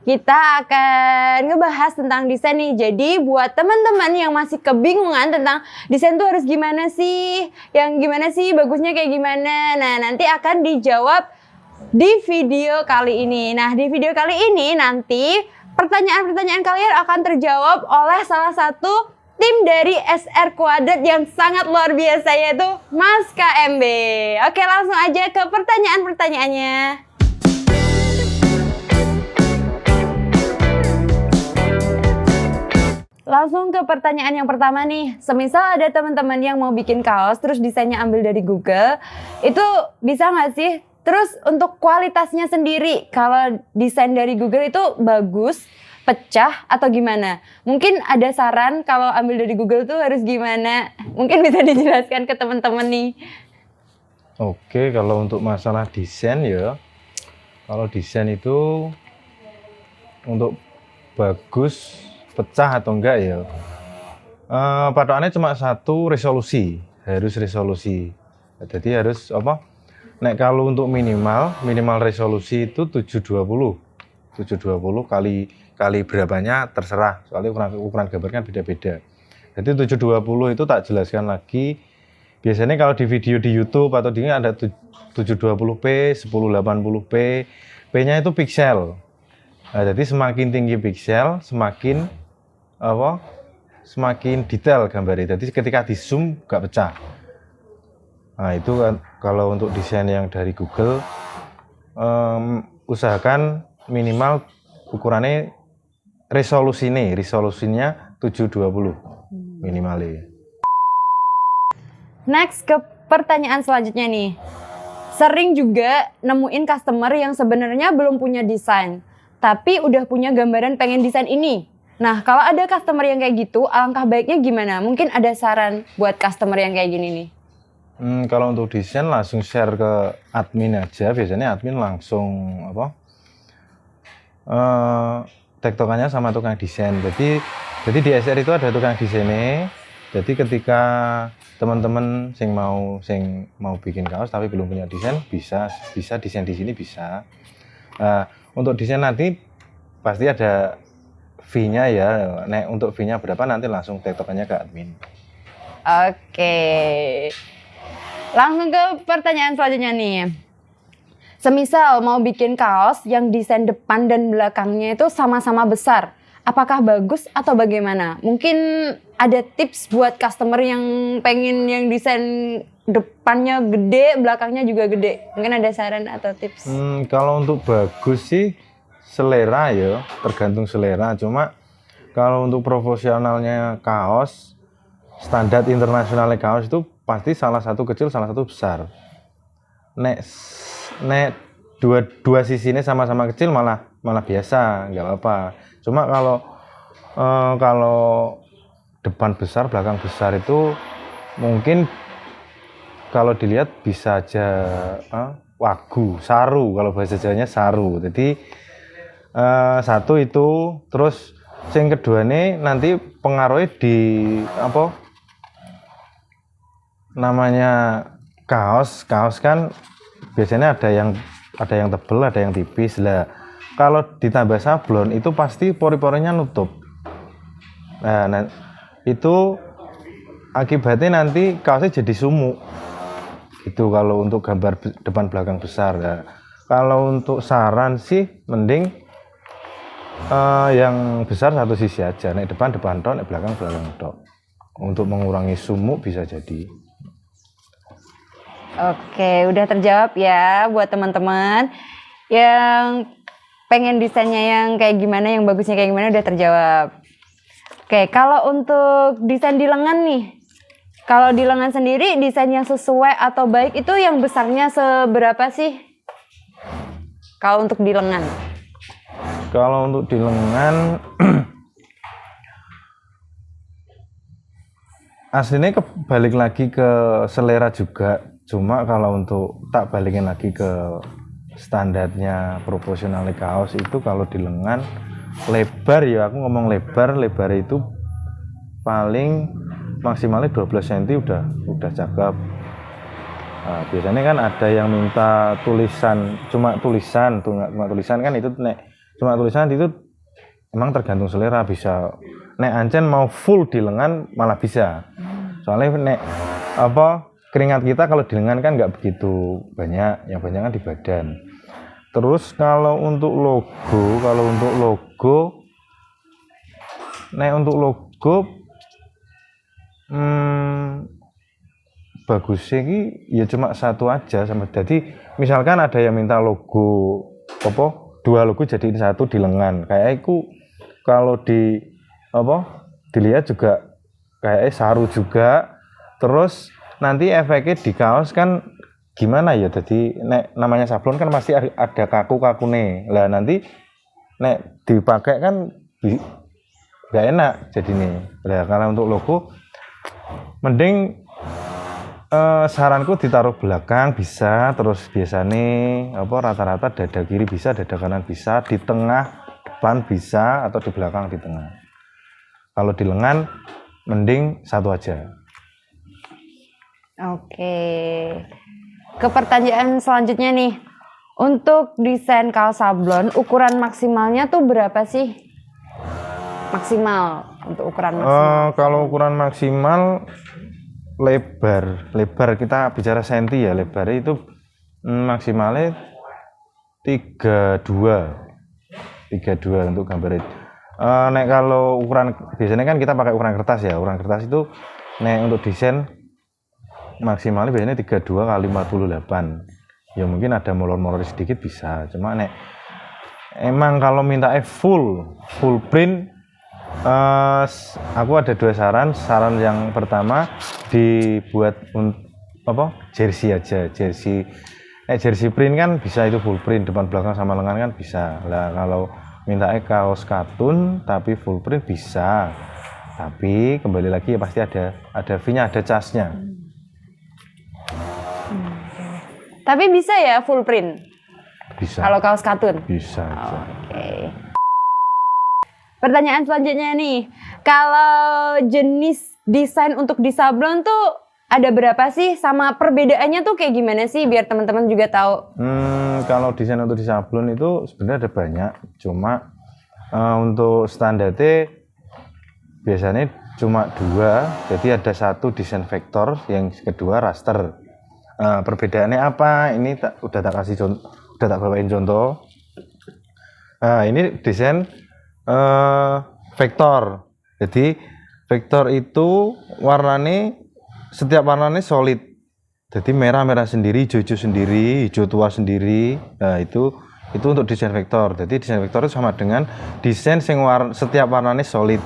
kita akan ngebahas tentang desain nih. Jadi buat teman-teman yang masih kebingungan tentang desain tuh harus gimana sih, yang gimana sih, bagusnya kayak gimana. Nah, nanti akan dijawab di video kali ini. Nah, di video kali ini nanti pertanyaan-pertanyaan kalian akan terjawab oleh salah satu tim dari SR Kuadrat yang sangat luar biasa, yaitu Mas KMB. Oke, langsung aja ke pertanyaan-pertanyaannya. Langsung ke pertanyaan yang pertama nih. Semisal ada teman-teman yang mau bikin kaos terus desainnya ambil dari Google, itu bisa nggak sih? Terus untuk kualitasnya sendiri, kalau desain dari Google itu bagus, pecah atau gimana? Mungkin ada saran kalau ambil dari Google tuh harus gimana? Mungkin bisa dijelaskan ke teman-teman nih. Oke, kalau untuk masalah desain ya, kalau desain itu untuk bagus, pecah atau enggak ya, patokannya cuma satu, resolusi, harus resolusi. Jadi harus apa? Nek kalau untuk minimal resolusi itu 720 kali berapanya terserah, soalnya ukuran gambar kan beda-beda. Jadi 720 itu tak jelaskan lagi. Biasanya kalau di video di YouTube atau di ini ada 720p, 1080p, p-nya itu pixel. Nah, jadi semakin tinggi pixel, semakin detail gambarnya. Jadi ketika di zoom gak pecah. Nah, itu kan kalau untuk desain yang dari Google, usahakan minimal ukurannya resolusinya 720 minimalnya. Next ke pertanyaan selanjutnya nih. Sering juga nemuin customer yang sebenarnya belum punya desain, tapi udah punya gambaran pengen desain ini. Nah, kalau ada customer yang kayak gitu, alangkah baiknya gimana? Mungkin ada saran buat customer yang kayak gini nih. Kalau untuk desain langsung share ke admin aja. Biasanya admin langsung tektokannya sama tukang desain. Jadi di SR itu ada tukang desainnya. Jadi ketika teman-teman sing mau bikin kaos tapi belum punya desain, bisa desain di sini bisa. Untuk desain nanti pasti ada fee-nya ya. Nek untuk fee-nya berapa nanti langsung tektokannya ke admin. Oke. Langsung ke pertanyaan selanjutnya nih. Semisal mau bikin kaos yang desain depan dan belakangnya itu sama-sama besar, apakah bagus atau bagaimana? Mungkin ada tips buat customer yang pengen yang desain depannya gede, belakangnya juga gede. Mungkin ada saran atau tips? Kalau untuk bagus sih selera ya, tergantung selera. Cuma kalau untuk profesionalnya kaos, standar internasionalnya kaos itu pasti salah satu kecil, salah satu besar. Nek dua sisinya sama-sama kecil malah biasa, nggak apa-apa. Cuma kalau depan besar, belakang besar itu mungkin kalau dilihat bisa aja saru, kalau bahasa Jawanya saru. Jadi satu itu, terus yang kedua nih nanti pengaruhnya di namanya kaos kan biasanya ada yang tebel, ada yang tipis lah. Kalau ditambah sablon itu pasti pori-porinya nutup. Nah, itu akibatnya nanti kaosnya jadi sumuk. Itu kalau untuk gambar depan belakang besar. Nah, kalau untuk saran sih mending yang besar satu sisi aja. Nek depan tok, nek belakang tok. Untuk mengurangi sumuk bisa jadi. Oke, udah terjawab ya buat teman-teman yang pengen desainnya yang kayak gimana, yang bagusnya kayak gimana, udah terjawab. Oke, kalau untuk desain di lengan nih, kalau di lengan sendiri desain yang sesuai atau baik itu yang besarnya seberapa sih? Kalau untuk di lengan? Kalau untuk di lengan aslinya balik lagi ke selera juga. Cuma kalau untuk tak balikin lagi ke standarnya proporsional kaos itu, kalau di lengan lebar ya, aku ngomong lebar itu paling maksimalnya 12 cm udah cakep. Nah, biasanya kan ada yang minta tulisan, cuma tulisan kan itu Cuma tulisan itu emang tergantung selera, bisa nek ancen mau full di lengan malah bisa. Soalnya nek apa keringat kita kalau di lengan kan nggak begitu banyak, yang banyak kan di badan. Terus kalau untuk logo nek untuk logo bagusnya ini ya cuma satu aja sama. Jadi misalkan ada yang minta logo apa 2 logo jadiin satu di lengan, kayak itu kalau dilihat juga kayak saru juga. Terus nanti efeknya di kaos kan gimana ya, jadi nek namanya sablon kan pasti ada kaku-kakune lah, nanti nek dipakai kan nggak enak jadi nih. Nah, karena untuk logo mending saranku ditaruh belakang bisa, terus biasanya rata-rata dada kiri bisa, dada kanan bisa, di tengah depan bisa, atau di belakang di tengah. Kalau di lengan mending satu aja. Oke. Ke pertanyaan selanjutnya nih. Untuk desain kaos sablon, ukuran maksimalnya tuh berapa sih? Maksimal, untuk ukuran maksimal. Kalau ukuran maksimal lebar kita bicara senti ya, lebarnya itu maksimalnya 32 untuk gambar itu. Nek kalau ukuran biasanya kan kita pakai ukuran kertas ya, ukuran kertas itu nek untuk desain maksimalnya biasanya 32 kali 48. Ya mungkin ada molor-molor sedikit bisa, cuma nek emang kalau minta full print, aku ada 2 saran yang pertama dibuat jersey aja, jersey print kan bisa, itu full print depan belakang sama lengan kan bisa lah. Kalau minta kaos katun tapi full print bisa, tapi kembali lagi ya pasti ada V-nya, ada casnya. Tapi bisa ya full print? Bisa. Kalau kaos katun? Bisa. Oke. Pertanyaan selanjutnya nih, kalau jenis desain untuk di sablon tuh ada berapa sih, sama perbedaannya tuh kayak gimana sih biar teman-teman juga tahu? Kalau desain untuk di sablon itu sebenarnya ada banyak, cuma untuk standarnya biasanya cuma 2, jadi ada satu desain vektor, yang kedua raster. Perbedaannya apa? Ini udah tak bawain contoh. Ini desain vektor. Jadi vektor itu setiap warnanya solid. Jadi merah sendiri, hijau sendiri, hijau tua sendiri. Nah, itu untuk desain vektor. Jadi desain vektor itu sama dengan desain setiap warnanya solid.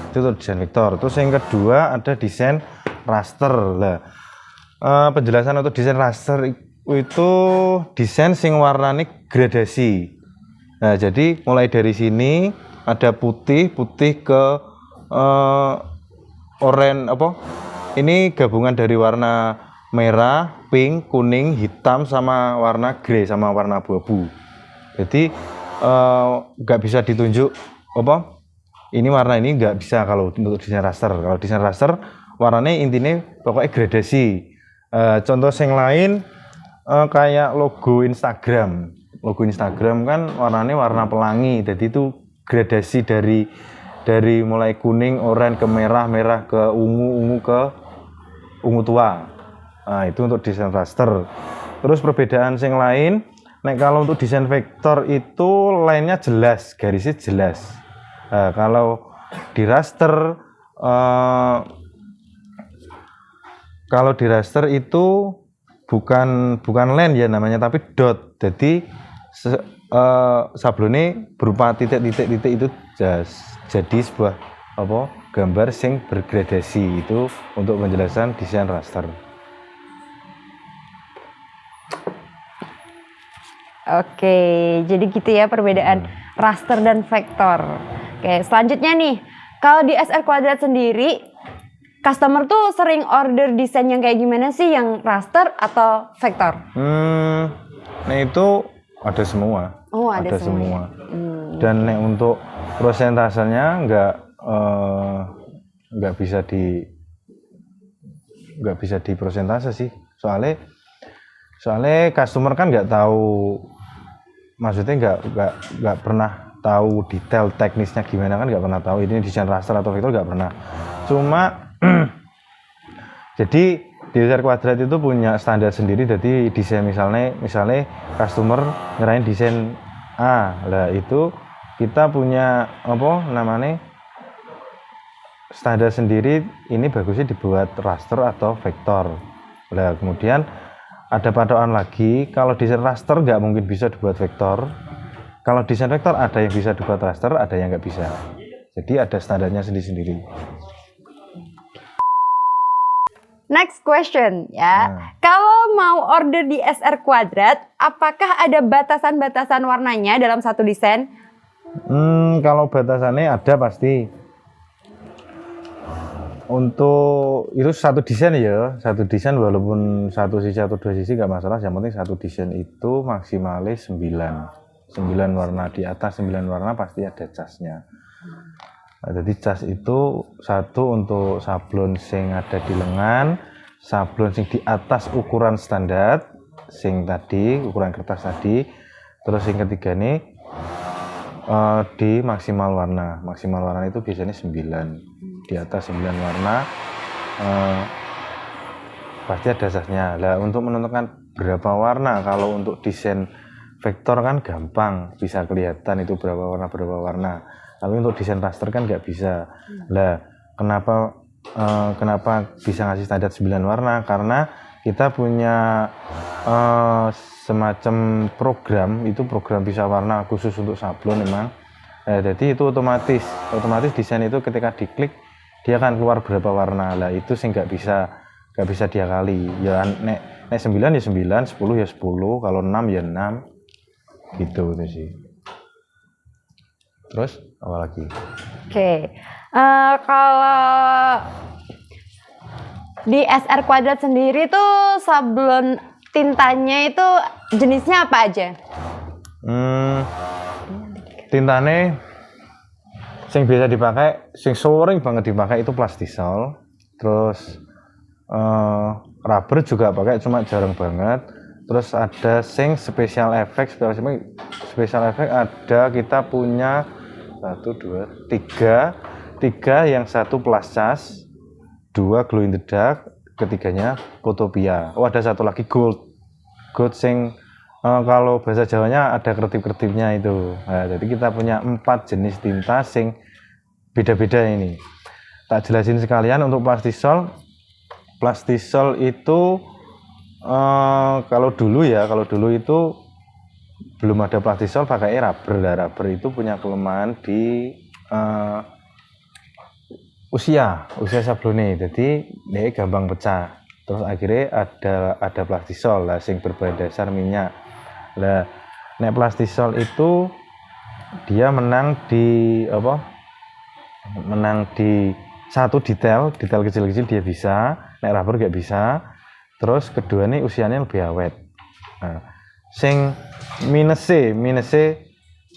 Itu untuk desain vektor. Terus yang kedua ada desain raster. Lah, penjelasan untuk desain raster itu desain sing warnanya gradasi. Nah, jadi mulai dari sini ada putih ke oranye ini gabungan dari warna merah, pink, kuning, hitam sama warna grey sama warna abu-abu. Jadi nggak bisa ditunjuk ini warna ini, nggak bisa kalau untuk desain raster. Kalau desain raster warnanya intinya pokoknya gradasi. Contoh yang lain kayak logo Instagram. Logo Instagram kan warnanya warna pelangi, jadi itu gradasi dari mulai kuning, oranye ke merah ke ungu ke ungu tua. Nah, itu untuk desain raster. Terus perbedaan yang lain, kalau untuk desain vektor itu lainnya jelas, garisnya jelas. Kalau di raster itu bukan line ya namanya, tapi dot. Jadi sablonnya berupa titik-titik itu jadi sebuah gambar sing bergradasi. Itu untuk penjelasan desain raster. Oke, jadi gitu ya perbedaan raster dan vektor. Oke, selanjutnya nih, kalau di SR Kuadrat sendiri, customer tuh sering order desain yang kayak gimana sih, yang raster atau vektor? Nah itu ada semua. Oh, ada semua. Dan untuk prosentasenya nggak bisa di prosentase sih. Soalnya customer kan nggak tahu maksudnya nggak pernah tahu detail teknisnya gimana, kan nggak pernah tahu ini desain raster atau vektor, nggak pernah. Cuma jadi desain kuadrat itu punya standar sendiri. Jadi desain misalnya customer ngerain desain A, lah itu kita punya apa namanya standar sendiri, ini bagusnya dibuat raster atau vektor. Nah, kemudian ada patokan lagi, kalau desain raster nggak mungkin bisa dibuat vektor. Kalau desain vektor ada yang bisa dibuat raster, ada yang nggak bisa. Jadi ada standarnya sendiri-sendiri. Next question ya. Kalau mau order di SR Kuadrat, apakah ada batasan-batasan warnanya dalam satu desain? Kalau batasannya ada pasti. Untuk itu satu desain ya, satu desain walaupun satu sisi atau dua sisi nggak masalah, yang penting satu desain itu maksimalis 9 warna, di atas 9 warna pasti ada casnya. Nah, jadi cas itu satu untuk sablon sing ada di lengan, sablon sing di atas ukuran standar sing tadi, ukuran kertas tadi, terus yang ketiga nih di maksimal warna itu biasanya 9, di atas 9 warna pasti ada jasnya. Lah untuk menentukan berapa warna, kalau untuk desain vektor kan gampang, bisa kelihatan itu berapa warna. Tapi untuk desain raster kan nggak bisa. Lah kenapa bisa ngasih standar 9 warna? Karena kita punya semacam program, itu program bisa warna khusus untuk sablon memang. Jadi itu otomatis desain itu ketika diklik dia akan keluar berapa warna. Lah itu sih nggak bisa dia kali. Ya nek 9 ya 9, 10 ya 10, kalau 6 ya 6. Gitu itu sih. Terus apa lagi? Oke. Kalau di SR Kuadrat sendiri tuh sablon tintanya itu jenisnya apa aja? Tintane sing biasa dipakai, sing sering banget dipakai itu plastisol. Terus rubber juga pakai, cuma jarang banget. Terus ada sing special effect ada, kita punya 1, 2, 3 yang satu plastas, 2 glow in the dark, ketiganya Photopia. Ada satu lagi gold sing kalau bahasa Jawanya ada kertip-kertipnya itu. Nah, jadi kita punya 4 jenis tinta sing beda-beda ini. Tak jelasin sekalian. Untuk plastisol itu kalau dulu itu belum ada plastisol, pakai rubber. Rubber itu punya kelemahan di usia sablone, jadi dia gampang pecah. Terus akhirnya ada plastisol lah sing berbahan dasar minyak. Lah nek plastisol itu dia menang di satu detail kecil-kecil dia bisa, nek rubber nggak bisa. Terus kedua nih usianya lebih awet. Nah, sing minus C,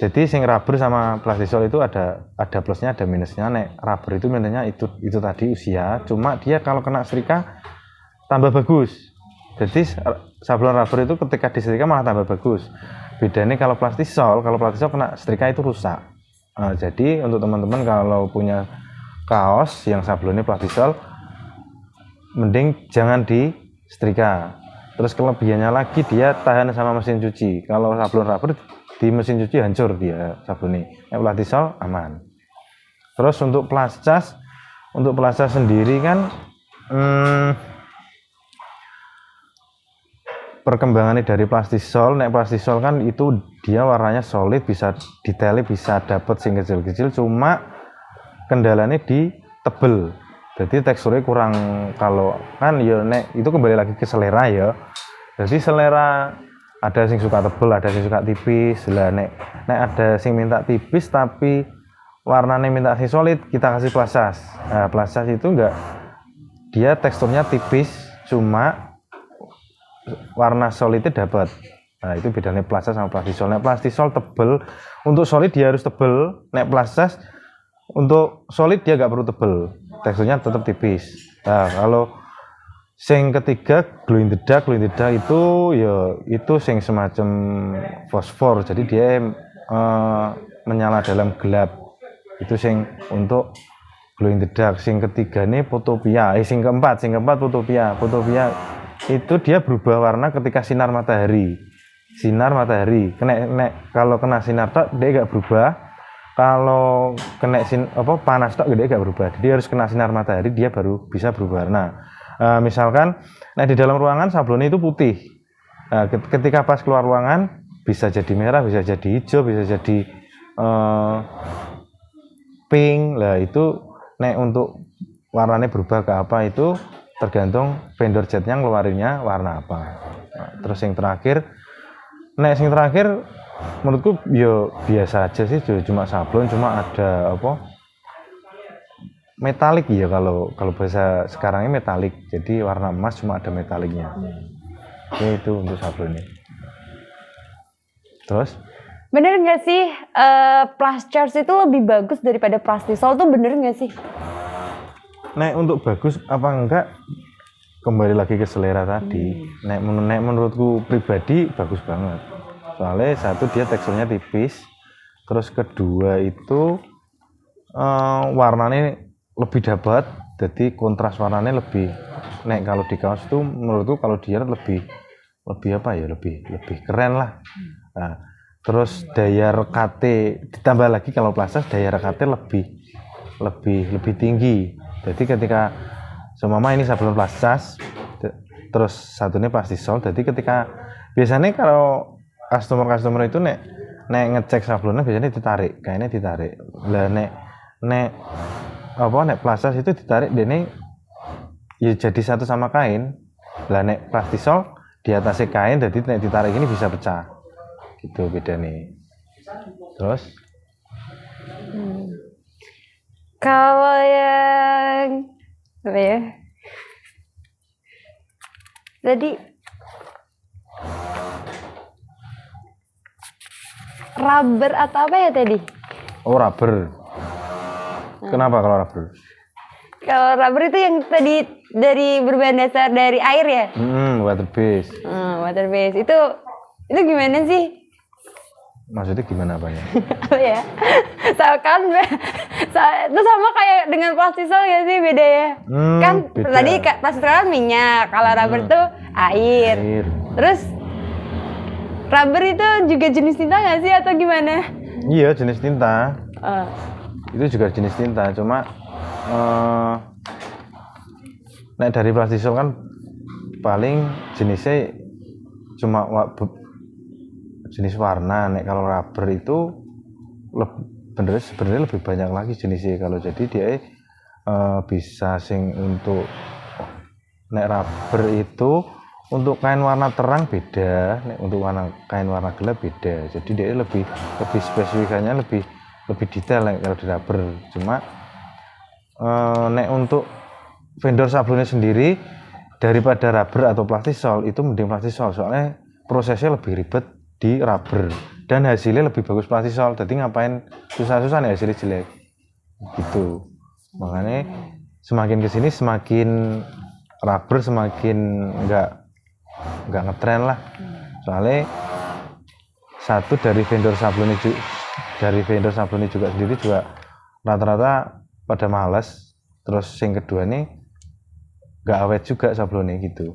jadi sing rubber sama plastisol itu ada plusnya ada minusnya. Nek rubber itu minusnya itu tadi usia, cuma dia kalau kena setrika tambah bagus. Jadi sablon rubber itu ketika disetrika malah tambah bagus. Bedanya kalau plastisol kena setrika itu rusak. Jadi untuk teman-teman kalau punya kaos yang sablonnya plastisol, mending jangan di setrika. Terus kelebihannya lagi dia tahan sama mesin cuci. Kalau sablon rubber di mesin cuci hancur dia sablonnya. Plastisol aman. Terus untuk plascas sendiri kan perkembangannya dari plastisol. Nek plastisol kan itu dia warnanya solid, bisa detailnya bisa dapat sing kecil-kecil, cuma kendalanya di tebel. Jadi teksturnya kurang, kalau kan ya nek itu kembali lagi ke selera ya. Jadi selera ada sing suka tebel, ada sing suka tipis. Lah nek ada sing minta tipis tapi warnanya minta sing solid, kita kasih plasas. Nah, plasas itu enggak, dia teksturnya tipis cuma warna solidnya dapat. Nah, itu bedanya plastas sama plastisol. Nek plastisol tebel, untuk solid dia harus tebel. Nek plastas untuk solid dia nggak perlu tebel, teksturnya tetap tipis. Nah, kalau Sing ketiga glow in the dark itu ya itu sing semacam fosfor. Jadi dia menyala dalam gelap. Itu sing untuk glow in the dark. Sing ketiga ini photopia. Sing keempat photopia. Photopia itu dia berubah warna ketika sinar matahari. Kalau kena sinar tok dia enggak berubah. Kalau kena panas tok dia enggak berubah. Jadi harus kena sinar matahari dia baru bisa berubah warna. Misalkan di dalam ruangan sablonnya itu putih. Ketika pas keluar ruangan bisa jadi merah, bisa jadi hijau, bisa jadi pink. Lah itu untuk warnanya berubah ke apa itu tergantung vendor catnya ngeluarinnya warna apa. Terus yang terakhir menurutku yo biasa aja sih, cuma sablon, cuma ada metalik ya, kalau bahasa sekarangnya metalik, jadi warna emas cuma ada metaliknya. Itu untuk sablon ini. Terus bener nggak sih plus charge itu lebih bagus daripada plastisol tuh, bener nggak sih? Untuk bagus apa enggak kembali lagi ke selera tadi. Menurutku pribadi bagus banget, soalnya satu dia teksturnya tipis, terus kedua itu warnanya lebih dapat, jadi kontras warnanya lebih. Kalau di kaos itu menurutku kalau dia lebih keren lah. Nah, terus daya rekate ditambah lagi, kalau plastis daya rekate lebih tinggi. Jadi ketika semama ini sablon plastis terus satunya plastisol, jadi ketika biasanya kalau customer itu ngecek sablonnya biasanya ditarik lah. Plastis itu ditarik dene ya jadi satu sama kain. Lah plastisol di atasnya kain, jadi ditarik ini bisa pecah. Gitu beda nih. Terus kalau yang apa ya? Tadi rubber atau apa ya tadi? Oh, rubber. Kenapa kalau rubber? Kalau rubber itu yang tadi dari berbahan dasar dari air ya? Water base. Water base itu gimana sih? Maksudnya gimana apanya? Apa ya? Itu sama kayak dengan plastisol ya sih, beda ya? Kan beda. Tadi plastisol kan minyak, kalau rubber tuh air. Terus rubber itu juga jenis tinta nggak sih atau gimana? Iya, jenis tinta. Itu juga jenis tinta, cuma dari plastisol kan paling jenisnya cuma jenis warna. Kalau rubber itu sebenarnya lebih banyak lagi jenisnya. Kalau jadi dia bisa sing untuk rubber itu untuk kain warna terang beda, untuk kain warna gelap beda. Jadi dia lebih spesifikannya lebih detail kalau di rubber. Cuma untuk vendor sablonnya sendiri daripada rubber atau plastisol itu mending plastisol, soalnya prosesnya lebih ribet di rubber dan hasilnya lebih bagus plastisol. Jadi ngapain susah-susah nih hasilnya jelek gitu. Makanya semakin kesini semakin rubber semakin enggak ngetren lah. Soalnya satu dari vendor sablonnya juga sendiri juga rata-rata pada malas. Terus yang kedua nih nggak awet juga sablonnya gitu.